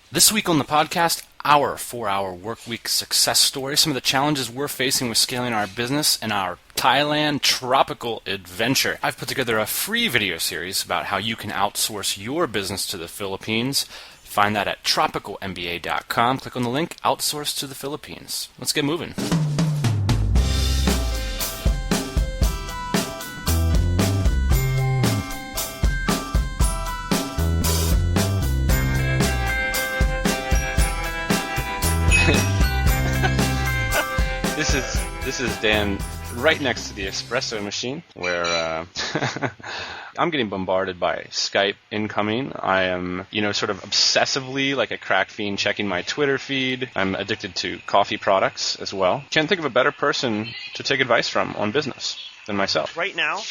This week on the podcast, our 4-hour workweek success story, some of the challenges we're facing with scaling our business, and our Thailand tropical adventure. I've put together a free video series about how you can outsource your business to the Philippines. Find that at tropicalmba.com. Click on the link, Outsource to the Philippines. Let's get moving. This is Dan right next to the espresso machine where I'm getting bombarded by Skype incoming. I am, sort of obsessively like a crack fiend checking my Twitter feed. I'm addicted to coffee products as well. Can't think of a better person to take advice from on business than myself. Right now,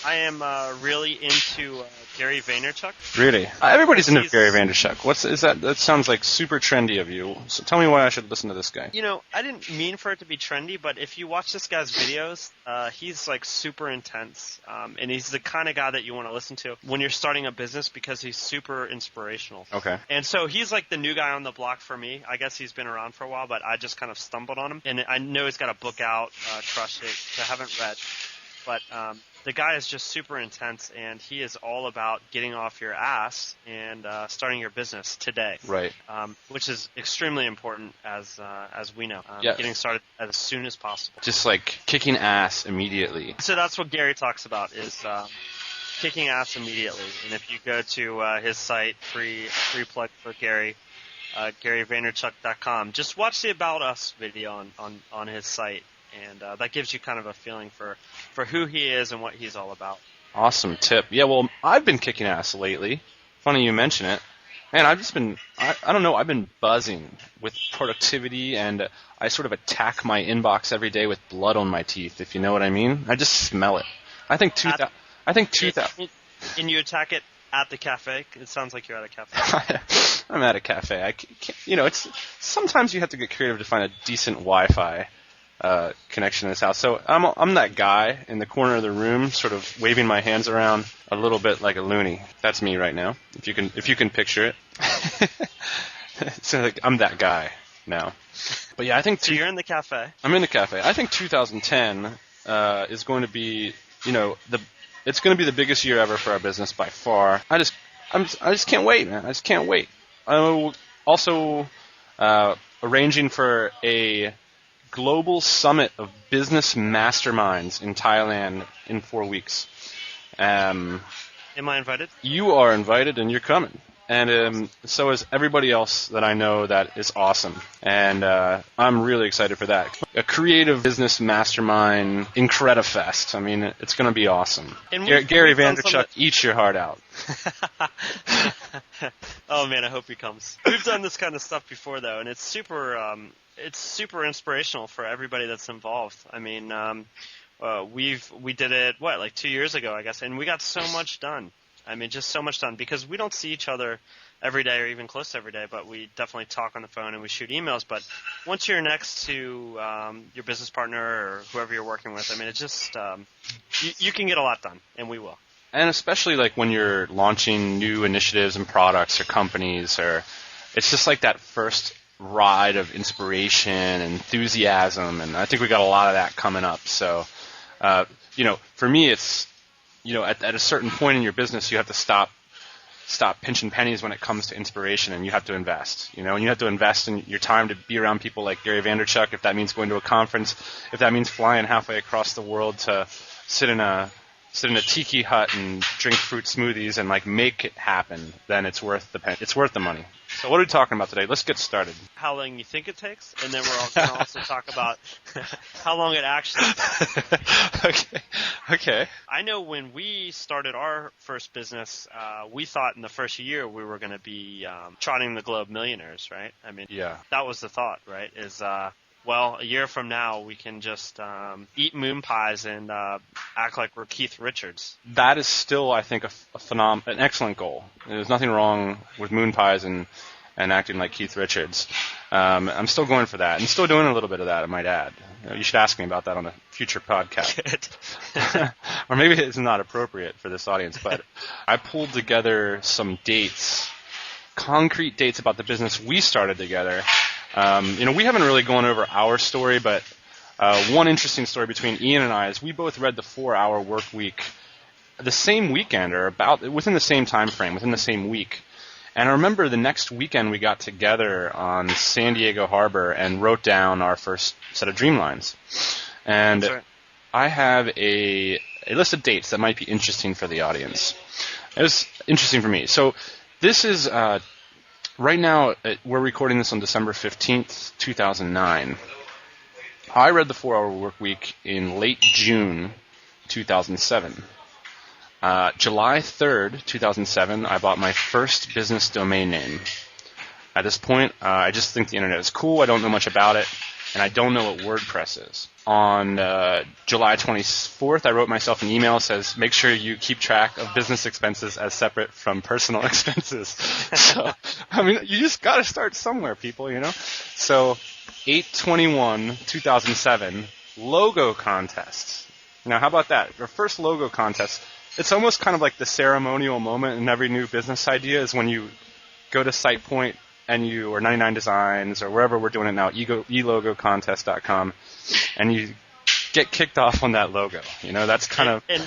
I am really into Gary Vaynerchuk. Really? Everybody's into Gary Vaynerchuk. Is that? That sounds like super trendy of you. So tell me why I should listen to this guy. I didn't mean for it to be trendy, but if you watch this guy's videos, he's like super intense, and he's the kind of guy that you want to listen to when you're starting a business because he's super inspirational. Okay. And so he's like the new guy on the block for me. I guess he's been around for a while, but I just kind of stumbled on him. And I know he's got a book out, Crush It, which I haven't read. But the guy is just super intense, and he is all about getting off your ass and starting your business today. Right. Which is extremely important, as we know. Yes. Getting started as soon as possible. Just like kicking ass immediately. So that's what Gary talks about, is kicking ass immediately. And if you go to his site, free plug for Gary, GaryVaynerchuk.com, just watch the About Us video on his site. And that gives you kind of a feeling for who he is and what he's all about. Awesome tip. Yeah, well, I've been kicking ass lately. Funny you mention it. Man, I've just been, I don't know, I've been buzzing with productivity, and I sort of attack my inbox every day with blood on my teeth, if you know what I mean. I just smell it. I think 2000. And you attack it at the cafe? It sounds like you're at a cafe. I'm at a cafe. I can't, it's sometimes you have to get creative to find a decent Wi-Fi connection in this house. So I'm that guy in the corner of the room, sort of waving my hands around a little bit like a loony. That's me right now. If you can picture it. So like, I'm that guy now. But yeah, I think so. You're in the cafe. I'm in the cafe. I think 2010 is going to be, it's going to be the biggest year ever for our business by far. I just can't wait, man. I just can't wait. I'm also arranging for a global summit of business masterminds in Thailand in 4 weeks. Am I invited? You are invited, and you're coming. And so is everybody else that I know that is awesome. And I'm really excited for that. A creative business mastermind Incredifest. I mean, it's going to be awesome. Gary Vaynerchuk, eat your heart out. Oh, man, I hope he comes. We've done this kind of stuff before, though, and it's super inspirational for everybody that's involved. I mean, we did it, like 2 years ago, I guess, and we got so much done. I mean, just so much done, because we don't see each other every day or even close to every day, but we definitely talk on the phone and we shoot emails. But once you're next to your business partner or whoever you're working with, I mean, it just you can get a lot done, and we will. And especially like when you're launching new initiatives and products or companies, or it's just like that first ride of inspiration and enthusiasm, and I think we got a lot of that coming up. So, for me, it's, at a certain point in your business, you have to stop pinching pennies when it comes to inspiration, and you have to invest, and you have to invest in your time to be around people like Gary Vaynerchuk, if that means going to a conference, if that means flying halfway across the world to sit in a tiki hut and drink fruit smoothies and like make it happen, then it's worth the money. So what are we talking about today? Let's get started. How long you think it takes, and then we're going to also talk about how long it actually takes. Okay. I know when we started our first business, we thought in the first year we were going to be trotting the globe millionaires, right? I mean, yeah. That was the thought, right? Is well, a year from now, we can just eat moon pies and act like we're Keith Richards. That is still, I think, an excellent goal. There's nothing wrong with moon pies and acting like Keith Richards. I'm still going for that, and still doing a little bit of that, I might add. You should ask me about that on a future podcast. Or maybe it's not appropriate for this audience, but I pulled together some dates concrete dates about the business we started together. We haven't really gone over our story, but one interesting story between Ian and I is we both read the 4-Hour Work Week the same weekend, or about within the same time frame, within the same week. And I remember the next weekend we got together on San Diego Harbor and wrote down our first set of dreamlines. And That's right. I have a list of dates that might be interesting for the audience. It was interesting for me. So this is, right now, we're recording this on December 15th, 2009. I read the 4-Hour Work Week in late June 2007. July 3rd, 2007, I bought my first business domain name. At this point, I just think the internet is cool. I don't know much about it, and I don't know what WordPress is. On July 24th, I wrote myself an email that says, make sure you keep track of business expenses as separate from personal expenses. So, you just got to start somewhere, people, So, 8/21/2007, logo contest. Now, how about that? Our first logo contest. It's almost kind of like the ceremonial moment in every new business idea is when you go to SitePoint or 99 Designs or wherever we're doing it now, elogocontest.com, and you get kicked off on that logo. That's kind of... And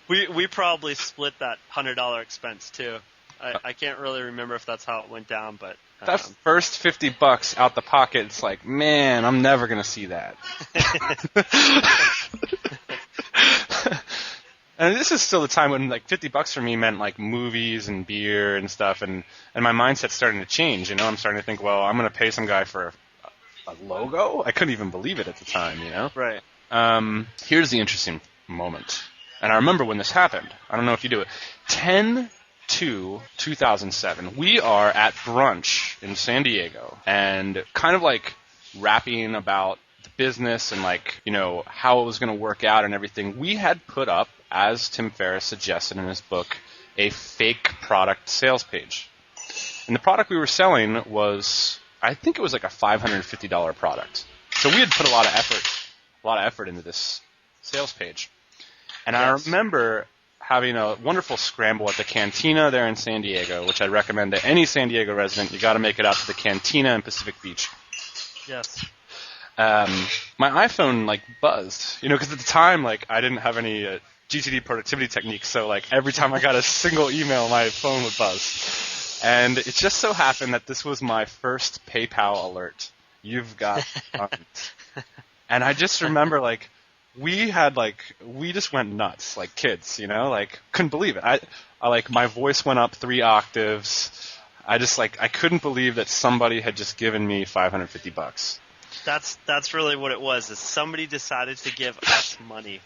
we probably split that $100 expense, too. I can't really remember if that's how it went down, but... That first $50 out the pocket, it's like, man, I'm never going to see that. And this is still the time when like $50 for me meant like movies and beer and stuff, and my mindset's starting to change. I'm starting to think, well, I'm going to pay some guy for a logo. I couldn't even believe it at the time. Right. Here's the interesting moment, and I remember when this happened. I don't know if you do it. 10/2/2007. We are at brunch in San Diego, and kind of like rapping about the business and like how it was going to work out and everything. We had put up, as Tim Ferriss suggested in his book, a fake product sales page. And the product we were selling was, I think it was like a $550 product. So we had put a lot of effort into this sales page. And yes. I remember having a wonderful scramble at the Cantina there in San Diego, which I'd recommend to any San Diego resident. You got to make it out to the Cantina in Pacific Beach. Yes. My iPhone like buzzed, because at the time like I didn't have any GTD productivity techniques, so like every time I got a single email, my phone would buzz. And it just so happened that this was my first PayPal alert. You've got funds. And I just remember like we just went nuts like kids, couldn't believe it. I like my voice went up 3 octaves. I couldn't believe that somebody had just given me $550. That's really what it was. Is somebody decided to give us money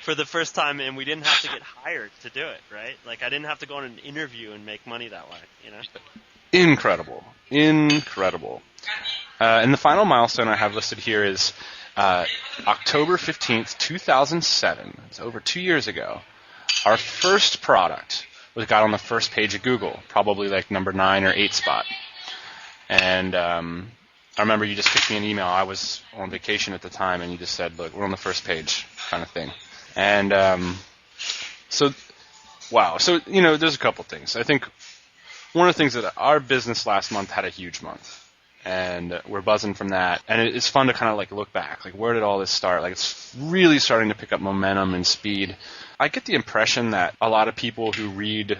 for the first time, and we didn't have to get hired to do it, right? Like I didn't have to go on an interview and make money that way, Incredible. And the final milestone I have listed here is October 15th, 2007. It's over 2 years ago. Our first product got on the first page of Google, probably like number 9 or 8 spot. And I remember you just kicked me an email. I was on vacation at the time, and you just said, look, we're on the first page kind of thing. And so there's a couple things. I think one of the things that our business last month had a huge month, and we're buzzing from that. And it's fun to kind of like look back. Like, where did all this start? Like, it's really starting to pick up momentum and speed. I get the impression that a lot of people who read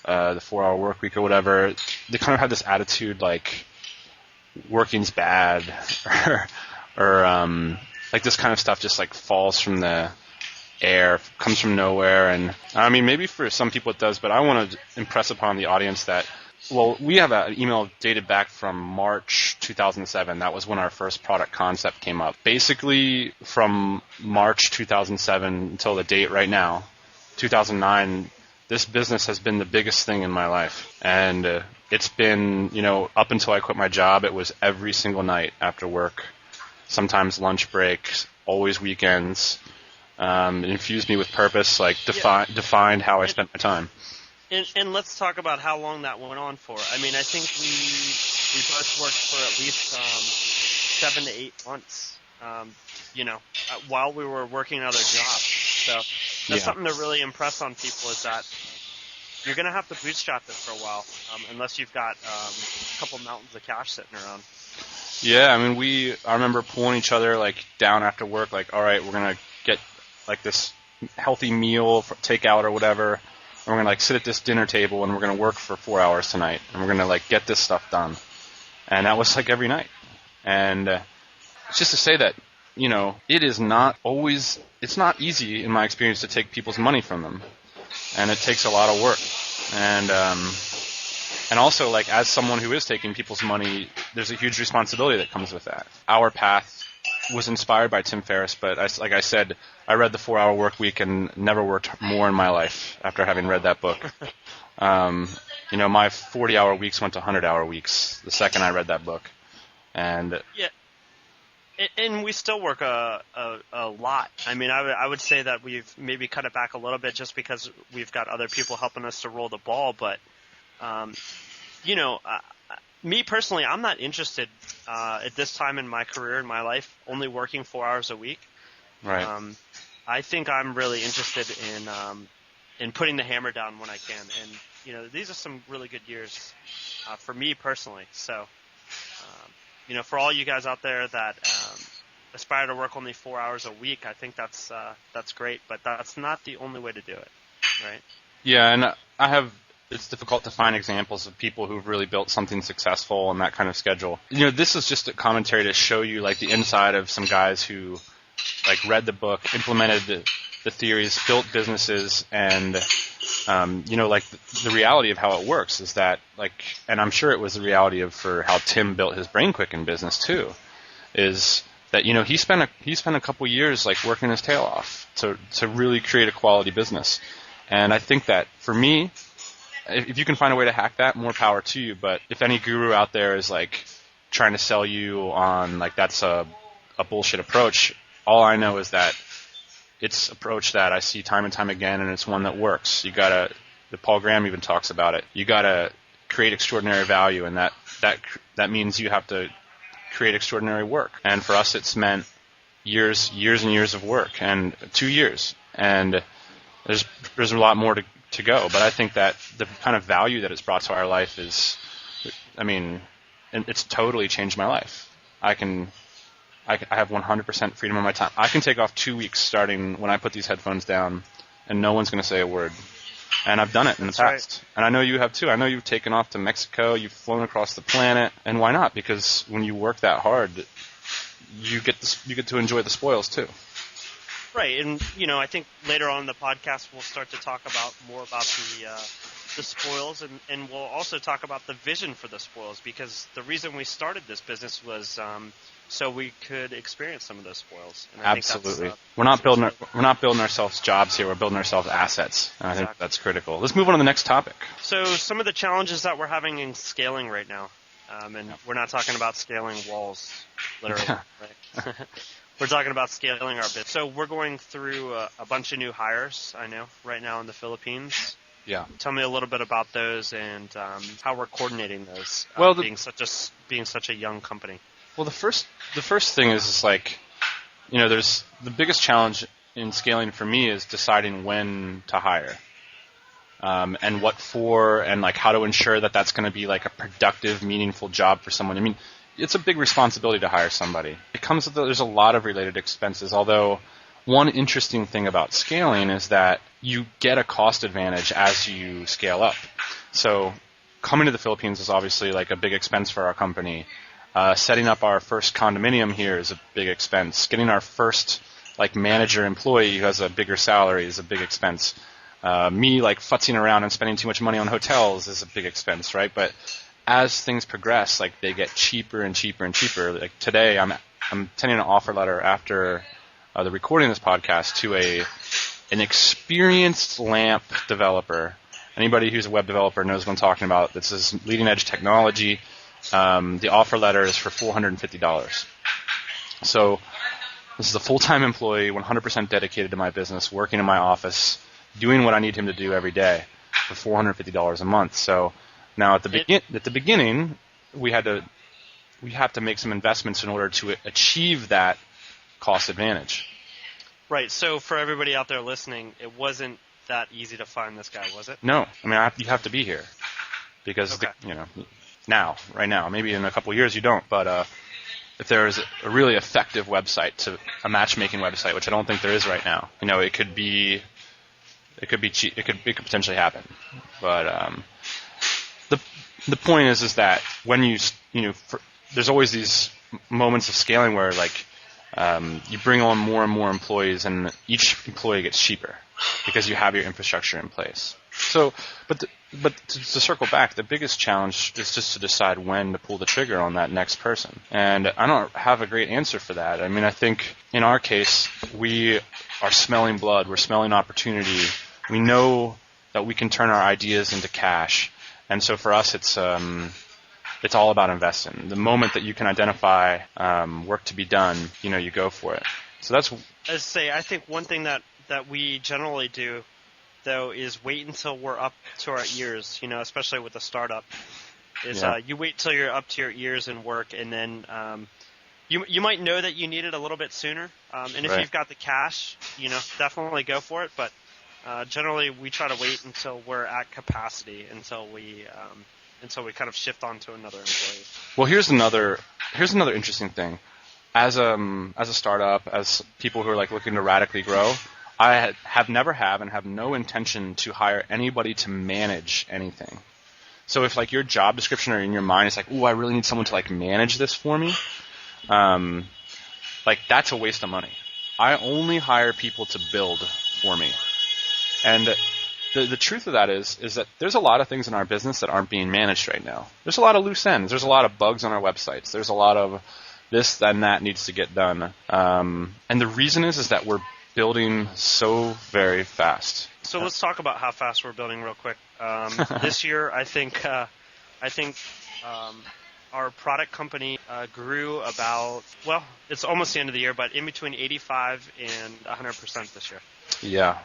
the 4-Hour Work Week or whatever, they kind of have this attitude like, working's bad, or like this kind of stuff just like falls from the air, comes from nowhere. And maybe for some people it does, but I want to impress upon the audience that, well, we have an email dated back from March 2007. That was when our first product concept came up. Basically, from March 2007 until the date right now, 2009, this business has been the biggest thing in my life. And it's been, up until I quit my job, it was every single night after work, sometimes lunch breaks, always weekends. It infused me with purpose, like defined how I spent my time. And let's talk about how long that went on for. I think we both worked for at least 7 to 8 months, while we were working other jobs. So that's something to really impress on people, is that you're going to have to bootstrap it for a while, unless you've got a couple mountains of cash sitting around. Yeah, I mean, I remember pulling each other like down after work, like, all right, we're gonna get like this healthy meal, for takeout or whatever, and we're gonna like sit at this dinner table and we're gonna work for 4 hours tonight, and we're gonna like get this stuff done. And that was like every night. And it's just to say that, it is not always, it's not easy in my experience to take people's money from them, and it takes a lot of work. And also, like, as someone who is taking people's money, there's a huge responsibility that comes with that. Our path was inspired by Tim Ferriss, but like I said, I read The 4-Hour Workweek and never worked more in my life after having read that book. My 40-hour weeks went to 100-hour weeks the second I read that book. And yeah, and we still work a lot. I mean, I would say that we've maybe cut it back a little bit just because we've got other people helping us to roll the ball, but me personally, I'm not interested at this time in my career, in my life, only working 4 hours a week. Right. I think I'm really interested in putting the hammer down when I can. And, these are some really good years for me personally. So, for all you guys out there that aspire to work only 4 hours a week, I think that's great. But that's not the only way to do it, right? Yeah, and it's difficult to find examples of people who've really built something successful on that kind of schedule. This is just a commentary to show you like the inside of some guys who like read the book, implemented the theories, built businesses, and like the reality of how it works is that and I'm sure it was the reality for how Tim built his BrainQuicken business too, is that he spent a couple years like working his tail off to really create a quality business. And I think that for me, if you can find a way to hack that, more power to you. But if any guru out there is like trying to sell you on like that's a bullshit approach, all I know is that it's an approach that I see time and time again, and it's one that works. Paul Graham even talks about it. You gotta create extraordinary value, and that means you have to create extraordinary work. And for us, it's meant years and years of work, and 2 years. And there's a lot more to go, but I think that the kind of value that it's brought to our life is, it's totally changed my life. I have 100% freedom of my time. I can take off 2 weeks starting when I put these headphones down, and no one's going to say a word. And I've done it in the past. Right. And I know you have too. I know you've taken off to Mexico, you've flown across the planet, and why not? Because when you work that hard, you get to enjoy the spoils too. Right, and I think later on in the podcast we'll start to talk more about the spoils, and we'll also talk about the vision for the spoils, because the reason we started this business was so we could experience some of those spoils. And absolutely, I think we're not building ourselves jobs here. We're building ourselves assets, and I think that's critical. Let's move on to the next topic. So some of the challenges that we're having in scaling right now, and we're not talking about scaling walls, literally. Right? We're talking about scaling our business. So we're going through a bunch of new hires, I know, right now in the Philippines. Yeah. Tell me a little bit about those and how we're coordinating those, being such a young company. Well, the first thing is like, there's the biggest challenge in scaling for me is deciding when to hire, and what for, and like how to ensure that that's going to be like a productive, meaningful job for someone. It's a big responsibility to hire somebody. There's a lot of related expenses, although one interesting thing about scaling is that you get a cost advantage as you scale up. So coming to the Philippines is obviously like a big expense for our company. Setting up our first condominium here is a big expense. Getting our first like manager employee who has a bigger salary is a big expense. Me like futzing around and spending too much money on hotels is a big expense, right? But as things progress, like they get cheaper and cheaper and cheaper. Like today, I'm sending an offer letter after the recording of this podcast to an experienced LAMP developer. Anybody who's a web developer knows what I'm talking about. This is leading edge technology. The offer letter is for $450. So this is a full-time employee, 100% dedicated to my business, working in my office, doing what I need him to do every day for $450 a month. So now at the beginning, we have to make some investments in order to achieve that cost advantage. Right. So for everybody out there listening, it wasn't that easy to find this guy, was it? No, I mean you have to be here because Okay. right now, maybe in a couple of years you don't, but if there is a really effective website, a matchmaking website, which I don't think there is right now, it could be cheap, it could potentially happen, but the point is that when there's always these moments of scaling where like you bring on more and more employees, and each employee gets cheaper because you have your infrastructure in place. So, but to circle back, the biggest challenge is just to decide when to pull the trigger on that next person. And I don't have a great answer for that. I mean, I think in our case, we are smelling blood. We're smelling opportunity. We know that we can turn our ideas into cash. And so for us, it's all about investing. The moment that you can identify work to be done, you go for it. So that's. I think one thing that we generally do, though, is wait until we're up to our ears, especially with a startup, is you wait till you're up to your ears in work, and then you might know that you need it a little bit sooner. And if you've got the cash, definitely go for it. But generally, we try to wait until we're at capacity, until we kind of shift on to another employee. Well, here's another interesting thing. As a startup, as people who are like looking to radically grow, I have no intention to hire anybody to manage anything. So if like your job description or in your mind is like, I really need someone to like manage this for me, like that's a waste of money. I only hire people to build for me. And the truth of that is that there's a lot of things in our business that aren't being managed right now. There's a lot of loose ends. There's a lot of bugs on our websites. There's a lot of this and that needs to get done. And the reason is that we're building so very fast. So let's talk about how fast we're building real quick. This year, I think our product company grew about, it's almost the end of the year, but in between 85 and 100% this year. Yeah.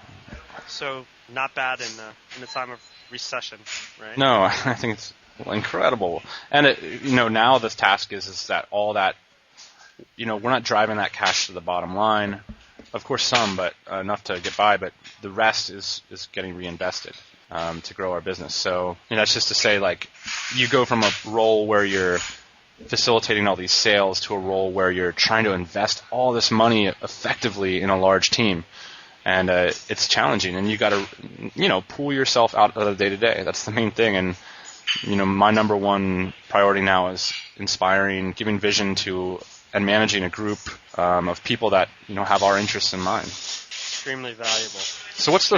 So not bad in the time of recession, right? No, I think it's incredible. And now the task is that all that, we're not driving that cash to the bottom line. Of course, some, but enough to get by. But the rest is getting reinvested to grow our business. So that's just to say, like, you go from a role where you're facilitating all these sales to a role where you're trying to invest all this money effectively in a large team. And it's challenging, and you got to, pull yourself out of the day-to-day. That's the main thing. And, my number one priority now is inspiring, giving vision to, and managing a group of people that, have our interests in mind. Extremely valuable. So what's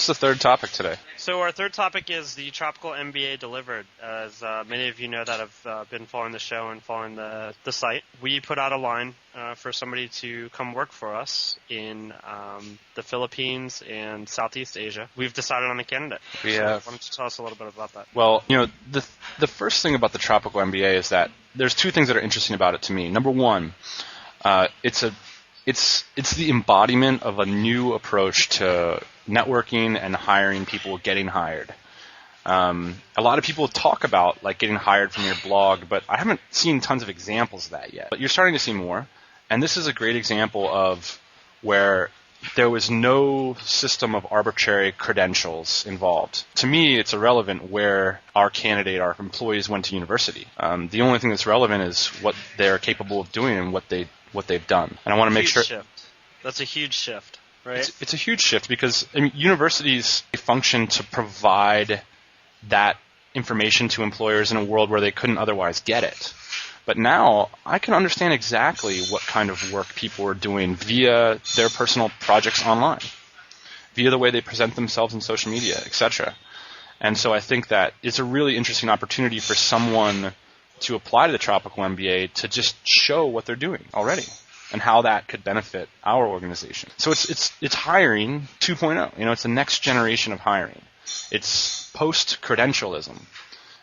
the third topic today? So our third topic is the Tropical MBA delivered. As many of you know that have been following the show and following the site, we put out a line for somebody to come work for us in the Philippines and Southeast Asia. We've decided on a candidate. Why don't you tell us a little bit about that? Well, the first thing about the Tropical MBA is that there's two things that are interesting about it to me. Number one, it's the embodiment of a new approach to networking and hiring people, getting hired. A lot of people talk about like getting hired from your blog, but I haven't seen tons of examples of that yet. But you're starting to see more, and this is a great example of where there was no system of arbitrary credentials involved. To me, it's irrelevant where our candidate, our employees went to university. The only thing that's relevant is what they're capable of doing and what they've done. And I want to make sure. That's a huge shift, right? It's a huge shift because universities function to provide that information to employers in a world where they couldn't otherwise get it. But now I can understand exactly what kind of work people are doing via their personal projects online, via the way they present themselves in social media, etc. And so I think that it's a really interesting opportunity for someone to apply to the Tropical MBA to just show what they're doing already and how that could benefit our organization. So it's hiring 2.0. It's the next generation of hiring. It's post-credentialism.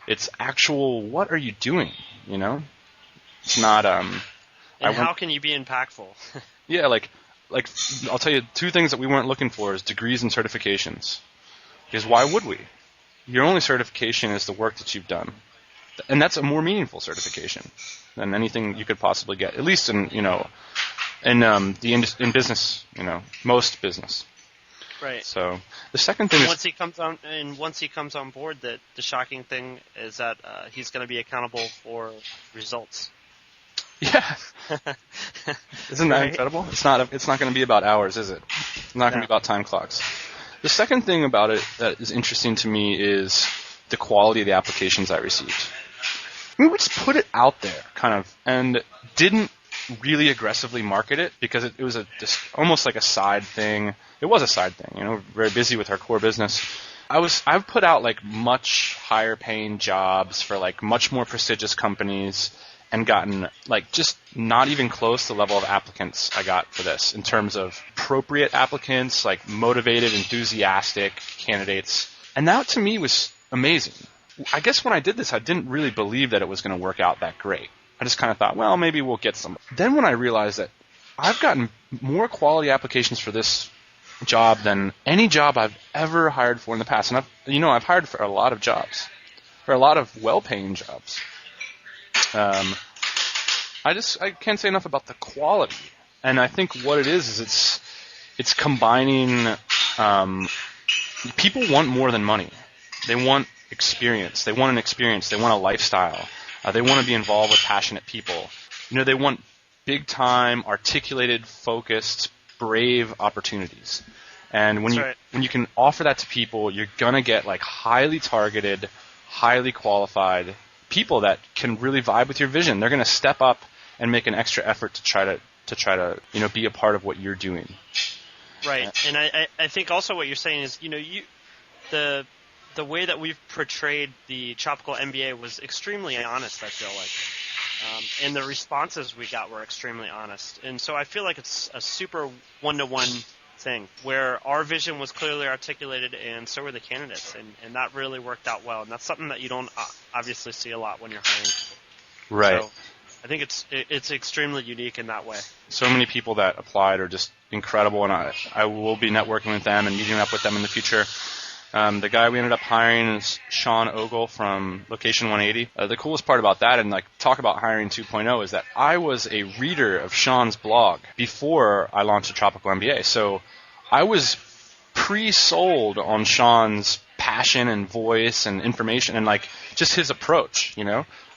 It's actual, what are you doing, It's not how can you be impactful? Yeah, like I'll tell you two things that we weren't looking for is degrees and certifications. Because why would we? Your only certification is the work that you've done. And that's a more meaningful certification than anything you could possibly get, at least in business, most business. Right. So the second thing And is once he comes on board, that the shocking thing is that he's going to be accountable for results. yeah. Isn't that Right? incredible? It's not going to be about hours, is it? It's not going to be about time clocks. The second thing about it that is interesting to me is the quality of the applications I received. I mean, we just put it out there, kind of, and didn't really aggressively market it because it was just almost like a side thing. It was a side thing, very busy with our core business. I've put out like much higher paying jobs for like much more prestigious companies and gotten like just not even close to the level of applicants I got for this in terms of appropriate applicants, like motivated, enthusiastic candidates. And that to me was amazing. I guess when I did this, I didn't really believe that it was going to work out that great. I just kind of thought, well, maybe we'll get some. Then when I realized that I've gotten more quality applications for this job than any job I've ever hired for in the past. And I've hired for a lot of jobs, for a lot of well-paying jobs. I can't say enough about the quality. And I think what it is it's combining, people want more than money. They want experience. They want an experience. They want a lifestyle. They want to be involved with passionate people. They want big-time, articulated, focused, brave opportunities. And when you can offer that to people, you're gonna get like highly targeted, highly qualified people that can really vibe with your vision. They're gonna step up and make an extra effort to try to be a part of what you're doing. Right. And I think also what you're saying is the way that we've portrayed the Tropical MBA was extremely honest, I feel like. And the responses we got were extremely honest. And so I feel like it's a super one-to-one thing where our vision was clearly articulated and so were the candidates. And that really worked out well. And that's something that you don't obviously see a lot when you're hiring people. Right. So I think it's extremely unique in that way. So many people that applied are just incredible, and I will be networking with them and meeting up with them in the future. The guy we ended up hiring is Sean Ogle from Location 180. The coolest part about that, and like talk about hiring 2.0, is that I was a reader of Sean's blog before I launched a Tropical MBA. So I was pre-sold on Sean's passion and voice and information and like just his approach.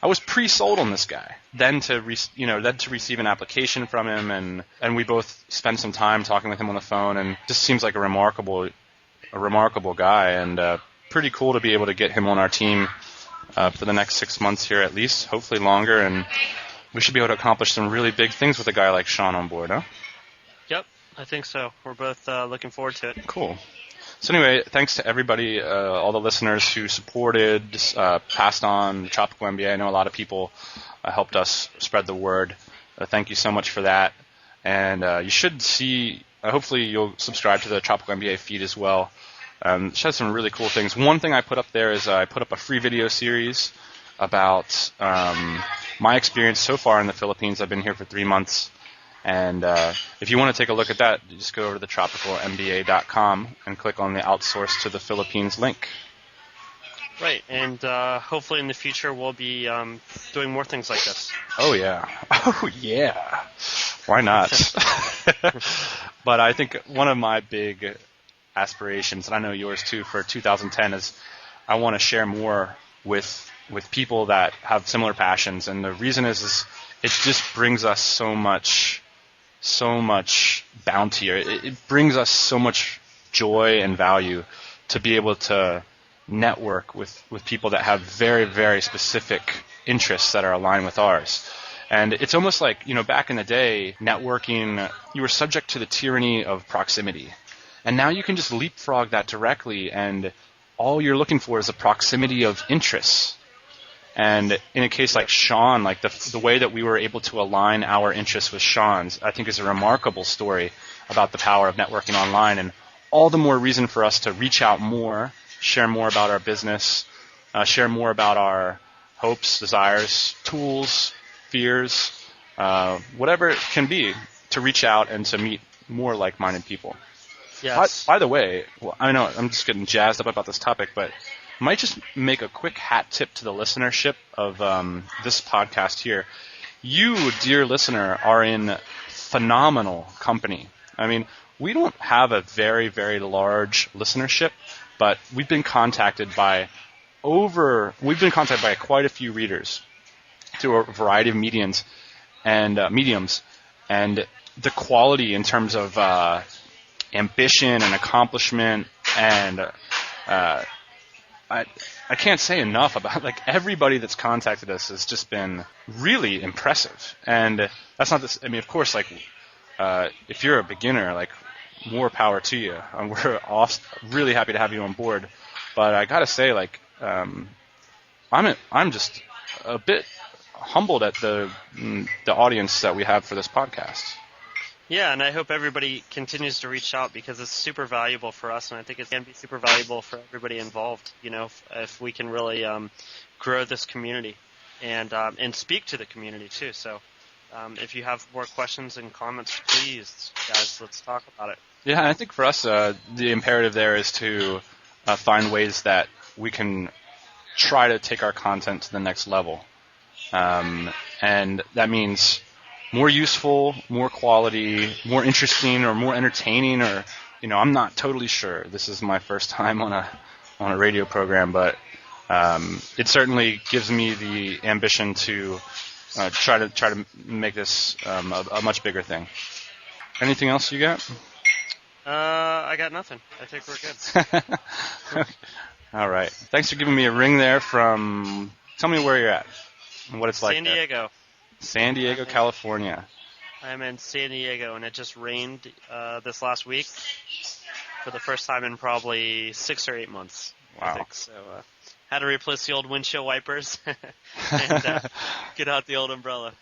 I was pre-sold on this guy. Then to receive an application from him, and we both spent some time talking with him on the phone, and just seems like a remarkable guy, and pretty cool to be able to get him on our team for the next 6 months here at least, hopefully longer, and we should be able to accomplish some really big things with a guy like Sean on board, huh? Yep, I think so. We're both looking forward to it. Cool. So anyway, thanks to everybody, all the listeners who supported, passed on the Tropical MBA. I know a lot of people helped us spread the word. Thank you so much for that. And you should see, hopefully you'll subscribe to the Tropical MBA feed as well. It has some really cool things. One thing I put up there is I put up a free video series about my experience so far in the Philippines. I've been here for 3 months. And if you want to take a look at that, you just go over to tropicalmba.com and click on the Outsource to the Philippines link. Right, and hopefully in the future we'll be doing more things like this. Oh, yeah. Oh, yeah. Why not? But I think one of my big aspirations, and I know yours too, for 2010 is I want to share more with people that have similar passions. And the reason is it just brings us so much bounty. It brings us so much joy and value to be able to network with people that have very, very specific interests that are aligned with ours. And it's almost like, back in the day, networking, you were subject to the tyranny of proximity. And now you can just leapfrog that directly, and all you're looking for is a proximity of interests. And in a case like Sean, like the way that we were able to align our interests with Sean's, I think is a remarkable story about the power of networking online, and all the more reason for us to reach out more, share more about our business, share more about our hopes, desires, tools, fears, whatever it can be, to reach out and to meet more like-minded people. Yes. By the way, well, I know I'm just getting jazzed up about this topic, but I might just make a quick hat tip to the listenership of this podcast here. You, dear listener, are in phenomenal company. I mean, we don't have a very, very large listenership, but we've been contacted by quite a few readers through a variety of mediums, and the quality in terms of ambition and accomplishment, and I can't say enough about, like, everybody that's contacted us has just been really impressive. And that's not this. I mean, of course, like, if you're a beginner, like, more power to you. We're really happy to have you on board. But I gotta say, like, I'm just a bit humbled at the audience that we have for this podcast. Yeah, and I hope everybody continues to reach out, because it's super valuable for us, and I think it can be super valuable for everybody involved. You know, if we can really grow this community and speak to the community too. So if you have more questions and comments, please, guys, let's talk about it. Yeah, and I think for us, the imperative there is to find ways that we can try to take our content to the next level, and that means more useful, more quality, more interesting, or more entertaining, or, you know, I'm not totally sure. This is my first time on a radio program, but it certainly gives me the ambition to try to make this a much bigger thing. Anything else you got? I got nothing. I think we're good. All right. Thanks for giving me a ring there from. Tell me where you're at and what it's like. San Diego. San Diego, California. I'm in San Diego, and it just rained this last week for the first time in probably 6 or 8 months. Wow. I think. So had to replace the old windshield wipers and get out the old umbrella.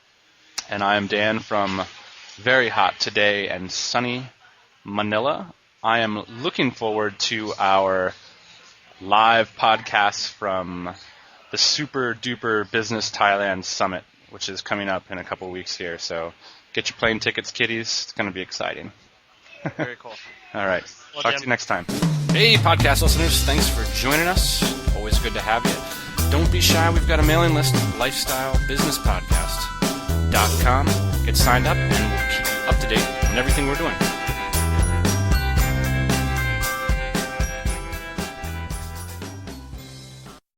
And I am Dan from very hot today and sunny Manila. I am looking forward to our live podcast from the Super Duper Business Thailand Summit, which is coming up in a couple of weeks here. So get your plane tickets, kiddies. It's going to be exciting. Very cool. All right. Well, Talk Dan. to you next time. Hey, podcast listeners. Thanks for joining us. Always good to have you. Don't be shy. We've got a mailing list, lifestylebusinesspodcast.com. Get signed up, and we'll keep you up to date on everything we're doing.